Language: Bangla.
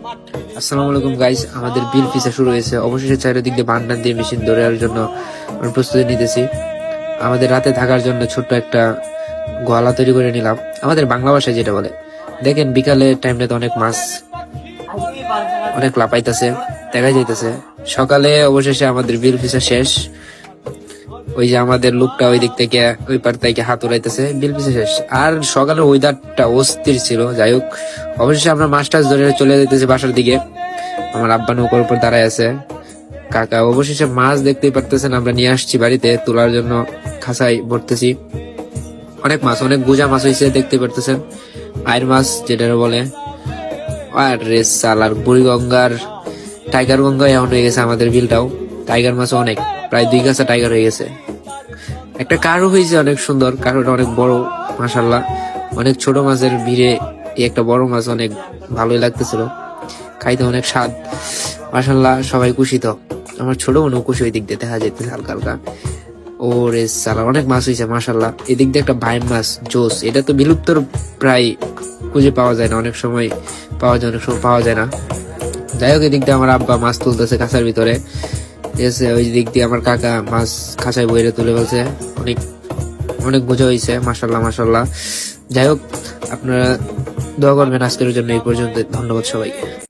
আসসালামু আলাইকুম গাইস, আমাদের বিল ফিসা শুরু হয়েছে। অবশেষে চারিদিক দিয়ে বান্ডার দিয়ে মেশিন ধরার জন্য আমরা প্রস্তুতি নিতেছি। আমাদের রাতে থাকার জন্য ছোট্ট একটা গোয়ালা তৈরি করে নিলাম, আমাদের বাংলা ভাষায় যেটা বলে। দেখেন বিকালে টাইমটাতে অনেক মাছ, অনেক লাপাইতেছে, দেখা যাইতেছে। সকালে অবশেষে আমাদের বিল ফিসা শেষ। ওই যে আমাদের লোকটা ওই দিক থেকে ওই পার থেকে হাত উড়াইতেছে, বিল ফিসা শেষ। আর সকালের ওয়েদারটা অস্থির ছিল। যাই হোক, অবশেষে আমরা মাছ টাছ ধরে চলে যেতেছি বাসার দিকে। আমার আব্বা নৌকার উপর দাঁড়ায় আছে, কাকা অবশেষে মাছ দেখতেই পারতেছেন আমরা নিয়ে আসছি বাড়িতে তোলার জন্য। খাসাই ভরতেছি, অনেক মাছ, অনেক গুজা মাছ হয়েছে দেখতে পারতেছেন, আয়ের মাছ যেটা বলে। আর রেস সালার বুড়িগঙ্গার টাইগার গঙ্গা এখন হয়ে গেছে আমাদের বিলটাও। টাইগার মাছ অনেক, প্রায় 2 গাছা টাইগার হয়ে গেছে। একটা কারো হয়েছে অনেক সুন্দর, কারোটা অনেক বড়, মাশাল্লাহ। অনেক ছোট মাছের ভিড়ে এই একটা বড় মাছ অনেক ভালোই লাগতেছিল, খাইতে অনেক স্বাদ, মাশাল্লাহ। সবাই খুশি তো, আমার ছোট বোনও খুশি। ওই দিক দিয়ে দেখা যেতেছে হালকা হালকা। ও রে সালা, অনেক মাছ হয়েছে মাশাল্লাহ। এদিক দিয়ে একটা ভাই মাছ জোস, এটা তো বিলুপ্তর প্রায়, খুঁজে পাওয়া যায় না, অনেক সময় পাওয়া যায়, অনেক সময় পাওয়া যায় না। যাই হোক, এদিক দিয়ে আমার আব্বা মাছ তুলতেছে খাঁচার ভিতরে, ঠিক আছে। ওই দিক দিয়ে আমার কাকা মাছ খাঁচায় বইরে তুলে ফেলছে। অনেক অনেক বোঝা হয়েছে, মাশাল্লাহ মাশাল্লাহ। যাই হোক, আপনারা দোয়া করবেন আজকের জন্য। এই পর্যন্ত, ধন্যবাদ সবাইকে।